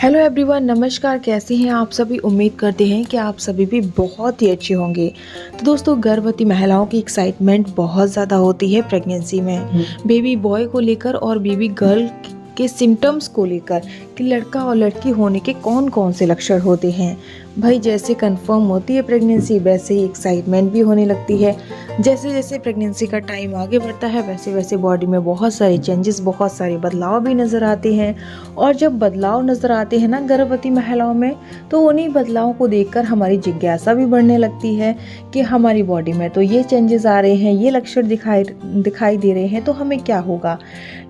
Hello everyone, नमस्कार। कैसे हैं आप सभी? उम्मीद करते हैं कि आप सभी भी बहुत ही अच्छे होंगे। तो दोस्तों, गर्भवती महिलाओं की एक्साइटमेंट बहुत ज़्यादा होती है प्रेगनेंसी में, बेबी बॉय को लेकर और बेबी गर्ल के सिम्टम्स को लेकर कि लड़का और लड़की होने के कौन कौन से लक्षण होते हैं। भाई, जैसे कंफर्म होती है प्रेगनेंसी वैसे ही एक्साइटमेंट भी होने लगती है। जैसे जैसे प्रेगनेंसी का टाइम आगे बढ़ता है वैसे वैसे बॉडी में बहुत सारे चेंजेस, बहुत सारे बदलाव भी नज़र आते हैं। और जब बदलाव नज़र आते हैं ना गर्भवती महिलाओं में, तो उन्हीं बदलावों को देखकर हमारी जिज्ञासा भी बढ़ने लगती है कि हमारी बॉडी में तो ये चेंजेस आ रहे हैं, ये लक्षण दिखाई दे रहे हैं, तो हमें क्या होगा,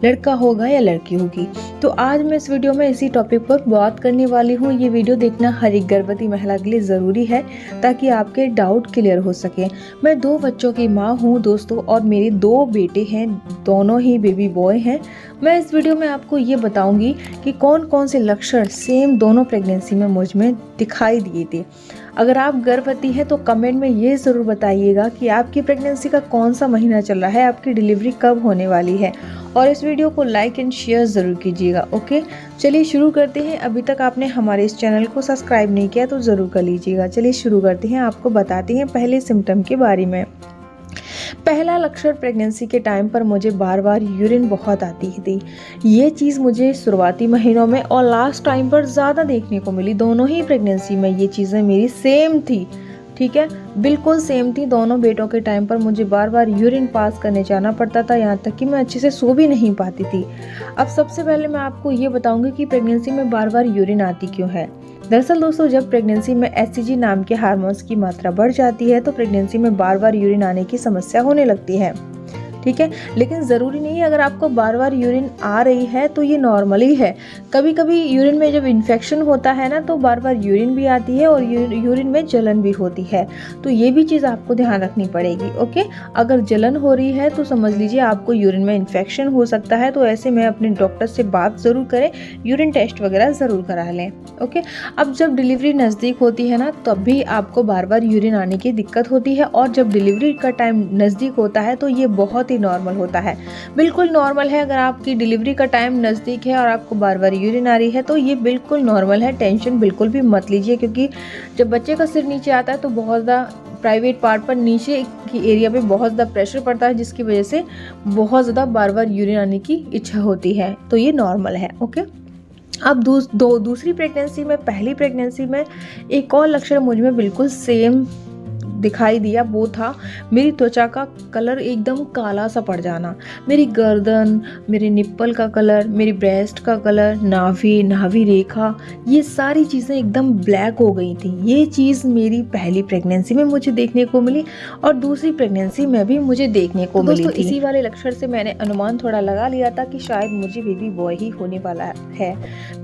लड़का होगा या लड़की होगी। तो आज मैं इस वीडियो में इसी टॉपिक पर बात करने वाली हूँ। ये वीडियो देखना हर एक गर्भवती महिला के लिए ज़रूरी है ताकि आपके डाउट क्लियर हो सके। मैं 2 बच्चों की माँ हूँ दोस्तों, और मेरे 2 बेटे हैं, दोनों ही बेबी बॉय हैं। मैं इस वीडियो में आपको ये बताऊंगी कि कौन कौन से लक्षण सेम दोनों प्रेगनेंसी में मुझ में दिखाई दिए थे। अगर आप गर्भवती हैं तो कमेंट में ये ज़रूर बताइएगा कि आपकी प्रेगनेंसी का कौन सा महीना चल रहा है, आपकी डिलीवरी कब होने वाली है। और इस वीडियो को लाइक एंड शेयर ज़रूर कीजिएगा। ओके, चलिए शुरू करते हैं। अभी तक आपने हमारे इस चैनल को सब्सक्राइब नहीं किया तो ज़रूर कर लीजिएगा। चलिए शुरू करते हैं, आपको बताते हैं पहले सिम्टम के बारे में। पहला लक्षण, प्रेगनेंसी के टाइम पर मुझे बार बार यूरिन बहुत आती थी। ये चीज़ मुझे शुरुआती महीनों में और लास्ट टाइम पर ज़्यादा देखने को मिली। दोनों ही प्रेगनेंसी में ये चीज़ें मेरी सेम थी, ठीक है, बिल्कुल सेम थी। दोनों बेटों के टाइम पर मुझे बार बार यूरिन पास करने जाना पड़ता था, यहाँ तक कि मैं अच्छे से सो भी नहीं पाती थी। अब सबसे पहले मैं आपको ये बताऊंगी कि प्रेगनेंसी में बार बार यूरिन आती क्यों है। दरअसल दोस्तों, जब प्रेगनेंसी में एचसीजी नाम के हार्मोन्स की मात्रा बढ़ जाती है तो प्रेगनेंसी में बार बार यूरिन आने की समस्या होने लगती है, ठीक है। लेकिन ज़रूरी नहीं है अगर आपको बार बार यूरिन आ रही है तो ये नॉर्मली है। कभी कभी यूरिन में जब इन्फेक्शन होता है ना तो बार बार यूरिन भी आती है और यूरिन में जलन भी होती है, तो ये भी चीज़ आपको ध्यान रखनी पड़ेगी। ओके, अगर जलन हो रही है तो समझ लीजिए आपको यूरिन में इन्फेक्शन हो सकता है, तो ऐसे में अपने डॉक्टर से बात ज़रूर करें, यूरिन टेस्ट वगैरह ज़रूर करा लें। ओके, अब जब डिलीवरी नज़दीक होती है ना तब भी आपको बार बार यूरिन आने की दिक्कत होती है, और जब डिलीवरी का टाइम नज़दीक होता है तो ये बहुत नॉर्मल होता है, बिल्कुल नॉर्मल है। अगर आपकी डिलीवरी का टाइम नज़दीक है और आपको बार बार यूरिन आ रही है तो ये बिल्कुल नॉर्मल है, टेंशन बिल्कुल भी मत लीजिए। क्योंकि जब बच्चे का सिर नीचे आता है तो बहुत ज़्यादा प्राइवेट पार्ट पर नीचे की एरिया पे बहुत ज़्यादा प्रेशर पड़ता है, जिसकी वजह से बहुत ज़्यादा बार बार यूरिन आने की इच्छा होती है, तो ये नॉर्मल है। ओके, अब दूसरी प्रेगनेंसी में, पहली प्रेगनेंसी में एक और लक्षण मुझ में बिल्कुल सेम दिखाई दिया। वो था मेरी त्वचा का कलर एकदम काला सा पड़ जाना। मेरी गर्दन, मेरे निप्पल का कलर, मेरी ब्रेस्ट का कलर, नाभि रेखा, ये सारी चीज़ें एकदम ब्लैक हो गई थी। ये चीज़ मेरी पहली प्रेगनेंसी में मुझे देखने को मिली और दूसरी प्रेगनेंसी में भी मुझे देखने को मिली थी। इसी वाले लक्षण से मैंने अनुमान थोड़ा लगा लिया था कि शायद मुझे बेबी बॉय ही होने वाला है।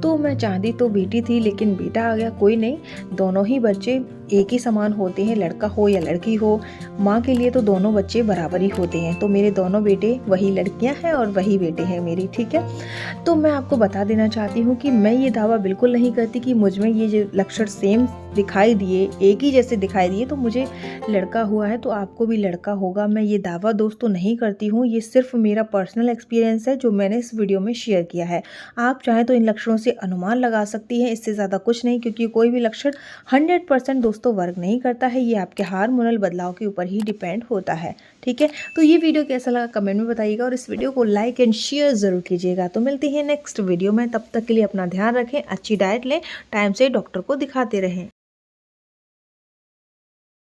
तो मैं चाहती तो बेटी थी, लेकिन बेटा आ गया। कोई नहीं, दोनों ही बच्चे एक ही समान होते हैं, लड़का हो या लड़की हो, माँ के लिए तो दोनों बच्चे बराबर ही होते हैं। तो मेरे दोनों बेटे वही लड़कियां हैं और वही बेटे हैं मेरी, ठीक है। तो मैं आपको बता देना चाहती हूँ कि मैं ये दावा बिल्कुल नहीं करती कि मुझ में ये जो लक्षण सेम दिखाई दिए, एक ही जैसे दिखाई दिए, तो मुझे लड़का हुआ है तो आपको भी लड़का होगा। मैं ये दावा दोस्तों नहीं करती हूँ, ये सिर्फ मेरा पर्सनल एक्सपीरियंस है जो मैंने इस वीडियो में शेयर किया है। आप चाहें तो इन लक्षणों से अनुमान लगा सकती हैं, इससे ज़्यादा कुछ नहीं, क्योंकि कोई भी लक्षण 100% दोस्तों वर्क नहीं करता है। ये आपके हार्मोनल बदलाव के ऊपर ही डिपेंड होता है, ठीक है। तो ये वीडियो कैसा लगा कमेंट में बताइएगा, और इस वीडियो को लाइक एंड शेयर ज़रूर कीजिएगा। तो मिलते हैं नेक्स्ट वीडियो में, तब तक के लिए अपना ध्यान रखें, अच्छी डाइट लें, टाइम से डॉक्टर को दिखाते रहें।